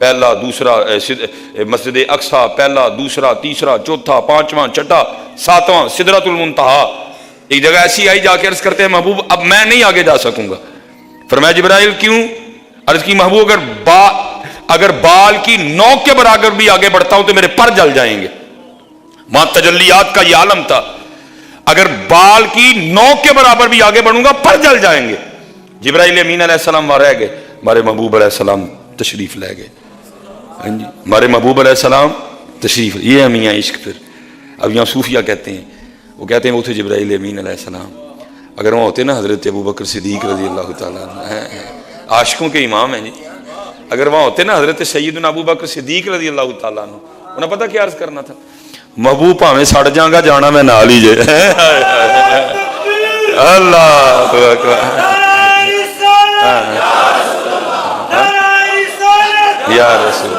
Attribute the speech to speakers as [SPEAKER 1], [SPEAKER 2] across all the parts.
[SPEAKER 1] پہلا دوسرا مسجد اقصی، پہلا دوسرا تیسرا چوتھا پانچواں چھٹا ساتواں سدرۃ المنتہا. ایک جگہ ایسی آئی جا کے عرض کرتے ہیں محبوب اب میں نہیں آگے جا سکوں گا. فرمایا جبرائیل کیوں؟ عرض کی محبوب اگر بال کی نوک کے برابر بھی آگے بڑھتا ہوں تو میرے پر جل جائیں گے. ماں تجلیات کا یہ عالم تھا، اگر بال کی نوک کے برابر بھی آگے بڑھوں گا پر جل جائیں گے. جبرائیل امین علیہ السلام وہاں رہ گئے، ہمارے محبوب علیہ السلام تشریف لے گئے. ہاں جی، ہمارے محبوب علیہ السلام تشریف. یہ ہے میاں عشق. پھر اب یہاں صوفیہ کہتے ہیں، وہ کہتے ہیں وہ تھے جبرائیل امین علیہ السلام. اگر وہاں ہوتے نا حضرت ابو بکر صدیق رضی اللہ تعالیٰ عنہ، عاشقوں کے امام ہیں جی، اگر وہاں ہوتے نا حضرت سیدنا ابو بکر صدیق رضی اللہ تعالیٰ عنہ، انہیں پتہ کیا عرض کرنا تھا؟ محبوب پاویں سڑ جاؤں گا جانا میں نال ہی جائے. اللہ یا رسول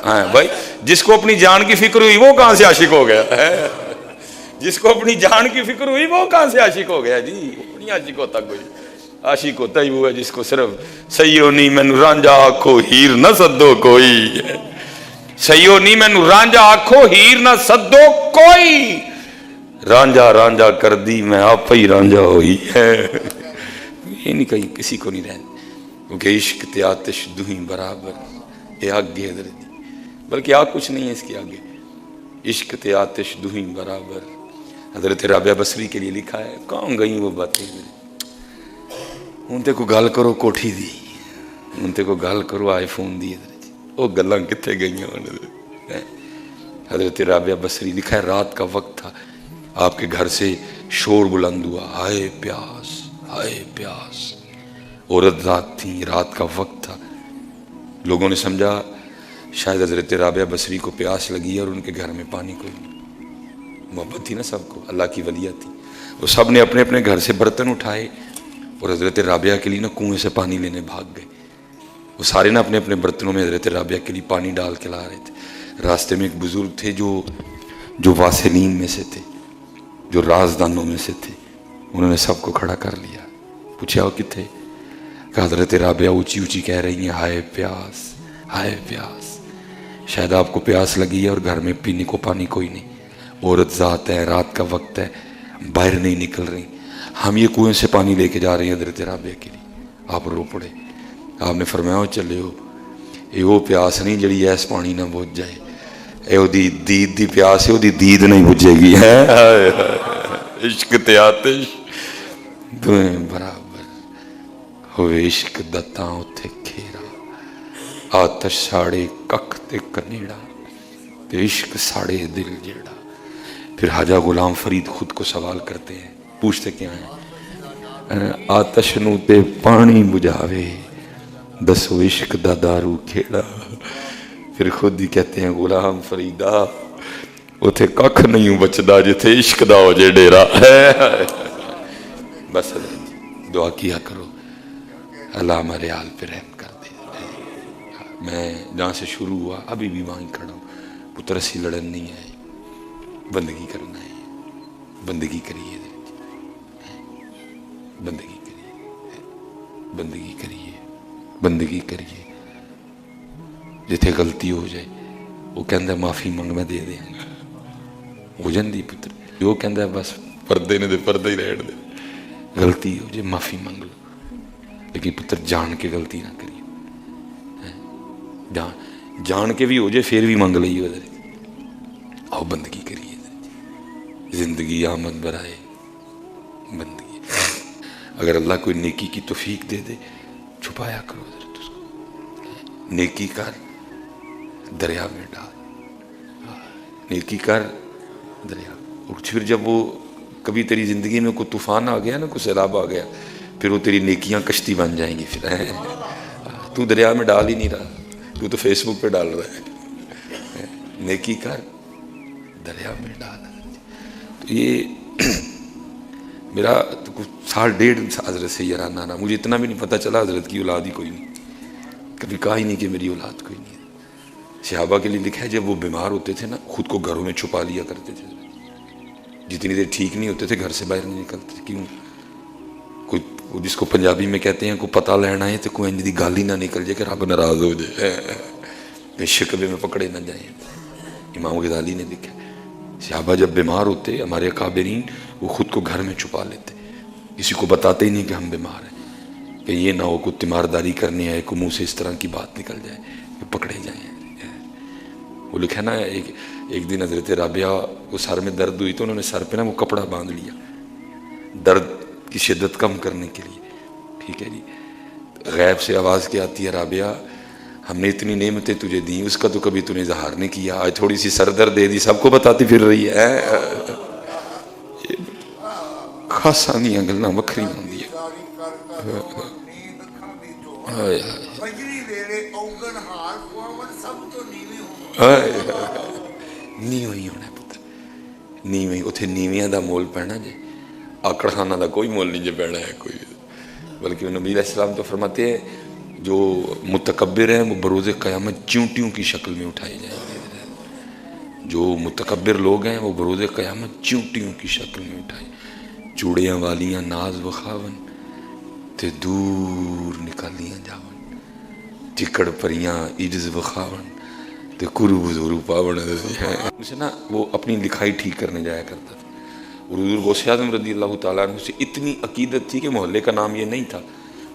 [SPEAKER 1] ہاں بھائی، جس کو اپنی جان کی فکر ہوئی وہ کہاں سے عاشق ہو گیا؟ جس کو اپنی جان کی فکر ہوئی وہ کہاں سے عاشق ہو گیا؟ جی نہیں عاشق ہوتا کوئی. عاشق ہوتا ہی وہ ہے جس کو صرف سیو نی مینو رانجا آکھو ہیر نہ سدو کوئی. سیو نی مینو رانجا آکھو ہیر نہ سدو کوئی. رانجا رانجا کر دی میں آپ ہی رانجا ہوئی ہے. یہ نہیں کہیں کسی کو نہیں رہنا، کیونکہ عشق تے آتش دوہیں برابر. یہ آگ دی حضرت، بلکہ آگ کچھ نہیں ہے اس کی آگے. عشق تے آتش دوہیں برابر. حضرت رابعہ بصری کے لیے لکھا ہے، کہاں گئی وہ باتیں؟ ہوں تے کو گل کرو کوٹھی دی، ہوں تے کو گل کرو آئی فون دی. وہ گلاں کتنے گئی ہیں؟ حضرت رابعہ بصری لکھا ہے، رات کا وقت تھا، آپ کے گھر سے شور بلند ہوا، ہائے پیاس ہائے پیاس. عورت ذات تھی، رات کا وقت تھا. لوگوں نے سمجھا شاید حضرت رابعہ بصری کو پیاس لگی ہے اور ان کے گھر میں پانی کوئی نہیں. محبت تھی نا سب کو، اللہ کی ولیت تھی. وہ سب نے اپنے اپنے گھر سے برتن اٹھائے اور حضرت رابعہ کے لیے نا کنویں سے پانی لینے بھاگ گئے. وہ سارے نا اپنے اپنے برتنوں میں حضرت رابعہ کے لیے پانی ڈال کے لا رہے تھے. راستے میں ایک بزرگ تھے جو واصلین میں سے تھے، جو رازدانوں میں سے تھے. انہوں نے سب کو کھڑا کر لیا، پوچھا وہ کتنے؟ کہ حضرت رابعہ اونچی اونچی کہہ رہی ہیں، ہائے پیاس ہائے پیاس. شاید آپ کو پیاس لگی ہے اور گھر میں پینے کو پانی کوئی نہیں. عورت ذات ہے، رات کا وقت ہے، باہر نہیں نکل رہی. ہم یہ کنویں سے پانی لے کے جا رہے ہیں حضرت رابعہ کے لیے. آپ رو پڑے. آپ نے فرمایا چلے ہو، یہ وہ پیاس نہیں جڑی ایس پانی نہ بجھ جائے، اے وہ دید دی پیاس ہے، وہ دید نہیں بجھے گی. عشق تے آتش دویں برابر ہوئے. عشق دتاں اتھے کھیرا، آتش ساڑے ککھ تے کنیڑا، تے عشق ساڑے دل جیڑا. پھر حاجہ غلام فرید خود کو سوال کرتے ہیں، پوچھتے کیا ہیں؟ آتش نو تے پانی بجھاوے، دسو عشق دا دارو کھیڑا. پھر خود ہی کہتے ہیں غلام فریدہ اتھے ککھ نہیں بچدا جتھے عشق دا ہو جے ڈیرا. بس دعا کیا کرو اللہ ہمارے حال پہ رحم کر دے. میں جہاں سے شروع ہوا ابھی بھی وہیں کھڑا ہوں. پتر اسی لڑن نہیں ہے، بندگی کرنا ہے. بندگی کریے، بندگی کریے، بندگی کریے، بندگی کریے. جتھے غلطی ہو جائے وہ کہندا معافی منگ میں دے دیں گا، ہو جاندی پتر. جو کہندا بس پردے نے دے پردے ہی رہن دے. غلطی ہو جائے معافی منگ لو، لیکن پتر جان کے غلطی نہ کریے. جان کے بھی ہو جائے پھر بھی منگ لئیے. آؤ بندگی کریے. زندگی آمد برائے بندگی. اگر اللہ کوئی نیکی کی توفیق دے دے چھپایا کرو حضرت اس کو. نیکی کر دریا میں ڈال، نیکی کر دریا. اور پھر جب وہ کبھی تیری زندگی میں کوئی طوفان آ گیا نا، کوئی سیلاب آ گیا، پھر وہ تیری نیکیاں کشتی بن جائیں گی. پھر تو دریا میں ڈال ہی نہیں رہا، تو فیس بک پہ ڈال رہا ہے. نیکی کر دریا میں ڈال. تو یہ میرا سال ڈیڑھ حضرت سے یارانہ رہا. مجھے اتنا بھی نہیں پتہ چلا حضرت کی اولاد ہی کوئی نہیں. کبھی کہا ہی نہیں کہ میری اولاد کوئی نہیں ہے. صحابہ کے لیے لکھا ہے جب وہ بیمار ہوتے تھے نا خود کو گھروں میں چھپا لیا کرتے تھے. جتنی دیر ٹھیک نہیں ہوتے تھے گھر سے باہر نہیں نکلتے. کیوں؟ کوئی وہ جس کو پنجابی میں کہتے ہیں کو پتہ لینا ہے تو کوئی انج دی گل ہی نہ نکل جائے کہ رب ناراض ہو جائے، شکوے میں پکڑے نہ جائیں۔ امام غزالی نے لکھا صحابہ جب بیمار ہوتے ہمارے اکابرین وہ خود کو گھر میں چھپا لیتے، کسی کو بتاتے ہی نہیں کہ ہم بیمار ہیں، کہ یہ نہ ہو کوئی تیمارداری کرنے آئے کو منہ سے اس طرح کی بات نکل جائے کہ پکڑے جائیں۔ وہ لکھا نا ایک دن حضرت رابعہ کو سر میں درد ہوئی تو انہوں نے سر پہ نا وہ کپڑا باندھ لیا درد کی شدت کم کرنے کے لیے، ٹھیک ہے جی۔ غیب سے آواز کیا آتی ہے، رابعہ ہم نے اتنی نعمتیں تجھے دیں اس کا تو کبھی تو نے اظہار نہیں کیا، آج تھوڑی سی سر درد دے دی سب کو بتاتی پھر رہی ہے۔ خاصا دیاں گلاں وکھری ہوندی ہے۔ نیویں ہی ہونا پتر، نیویں اتھے نیویاں دا مول پینا جی، آکڑ خانہ دا کوئی مول نہیں جے پینا ہے کوئی، بلکہ نبی علیہ السلام تو فرماتے ہیں جو متکبر ہیں وہ بروز قیامت چونٹیوں کی شکل میں اٹھائے جائیں گے، جو متکبر لوگ ہیں وہ بروز قیامت چونٹیوں کی شکل میں اٹھائے، چوڑیاں والیاں ناز و خاون تے دور نکالیاں جاون، چکڑ پریاں عجز و خاون تے کرو بزورو پاون۔ اسے نا وہ اپنی لکھائی ٹھیک کرنے جایا کرتا تھا، اور حضور غوث اعظم رضی اللہ تعالیٰ عنہ سے اتنی عقیدت تھی کہ محلے کا نام یہ نہیں تھا،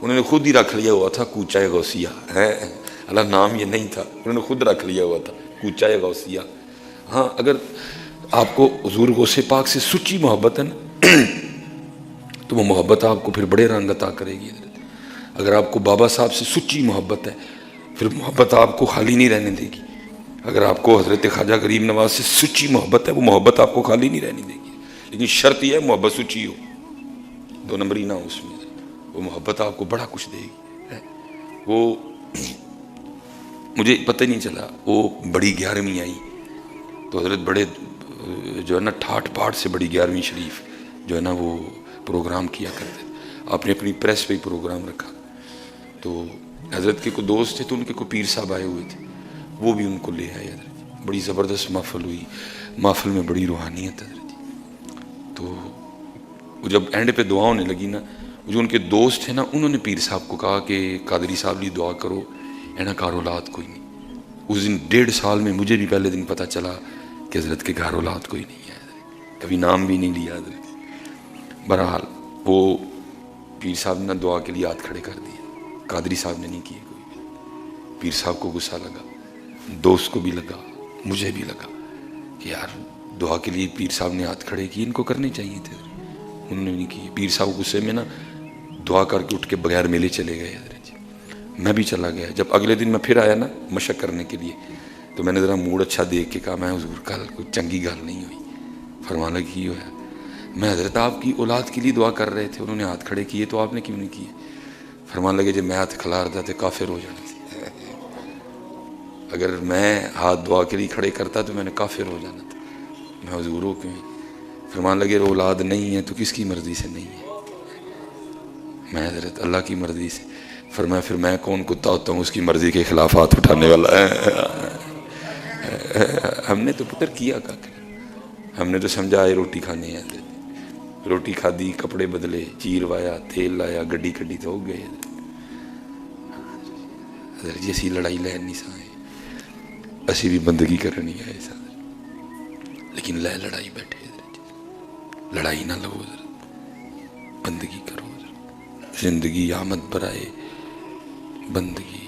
[SPEAKER 1] انہوں نے خود ہی رکھ لیا ہوا تھا کوچہ غوثیہ ہے، اللہ نام یہ نہیں تھا، انہوں نے خود رکھ لیا ہوا تھا کوچہ غوثیہ۔ ہاں اگر آپ کو حضور غوث پاک سے سچی محبت ہے نا تو وہ محبت آپ کو پھر بڑے رنگ عطا کرے گی۔ اگر آپ کو بابا صاحب سے سچی محبت ہے پھر محبت آپ کو خالی نہیں رہنے دے گی، اگر آپ کو حضرت خواجہ غریب نواز سے سچی محبت ہے وہ محبت آپ کو خالی نہیں رہنے دے گی، لیکن شرط یہ ہے محبت سچی ہو، دو نمبری نہ ہو اس میں، وہ محبت آپ کو بڑا کچھ دے گی۔ وہ مجھے پتہ نہیں چلا، وہ بڑی 11ویں آئی تو حضرت بڑے جو ہے نا ٹھاٹ پاٹ سے بڑی 11ویں شریف جو ہے نا وہ پروگرام کیا کرتے، آپ نے اپنی پریس پہ ہی پروگرام رکھا، تو حضرت کے کوئی دوست تھے تو ان کے کوئی پیر صاحب آئے ہوئے تھے، وہ بھی ان کو لے آئے حضرت، بڑی زبردست محفل ہوئی، محفل میں بڑی روحانیت حضرت۔ تو وہ جب اینڈ پہ دعا ہونے لگی نا، جو ان کے دوست تھے نا انہوں نے پیر صاحب کو کہا کہ قادری صاحب لی دعا کرو، اینا گھر اولاد کوئی نہیں۔ اس دن 1.5 سال میں مجھے بھی پہلے دن پتہ چلا کہ حضرت کے گھر اولاد کوئی نہیں ہے، کبھی نام بھی نہیں لیا حضرت۔ بہرحال وہ پیر صاحب نے دعا کے لیے ہاتھ کھڑے کر دیے، قادری صاحب نے نہیں کیے کوئی بھی۔ پیر صاحب کو غصہ لگا، دوست کو بھی لگا، مجھے بھی لگا کہ یار دعا کے لیے پیر صاحب نے ہاتھ کھڑے کیے، ان کو کرنے چاہیے تھے، انہوں نے نہیں کیے۔ پیر صاحب غصے میں نا دعا کر کے اٹھ کے بغیر میلے چلے گئے حضرت جی، میں بھی چلا گیا۔ جب اگلے دن میں پھر آیا نا مشق کرنے کے لیے تو میں نے ذرا موڈ اچھا دیکھ کے کہا میں حضور کل کوئی چنگی گل نہیں ہوئی، فرمان لگی کی ہوا میں حضرت آپ کی اولاد کے لیے دعا کر رہے تھے، انہوں نے ہاتھ کھڑے کیے تو آپ نے کیوں نہیں کیے؟ فرمان لگے جب میں ہاتھ کھلا رہا تھا کافر ہو جانا تھا، اگر میں ہاتھ دعا کے لیے کھڑے کرتا تو میں نے کافر ہو جانا تھا، میں حضور ہو کیوں؟ فرمان لگے اولاد نہیں ہے تو کس کی مرضی سے نہیں ہے؟ میں حضرت اللہ کی مرضی سے۔ فرمایا پھر میں کون کتا ہوتا ہوں اس کی مرضی کے خلاف ہاتھ اٹھانے والا؟ ہم نے تو پتر کیا کا ہم نے تو سمجھا آئے روٹی کھانے ہیں، روٹی کھادی، کپڑے بدلے، چیر وایا، تیل لایا، گڈی کھڈی تو ہو گئے حضرت جی۔ اسی لڑائی لین نہیں سائے، اسی بھی بندگی کرنی آئے سا، لیکن لے لڑائی بیٹھے حضرت جی، لڑائی نہ لو حضرت، بندگی کرو حضرت، زندگی آمد برائے بندگی۔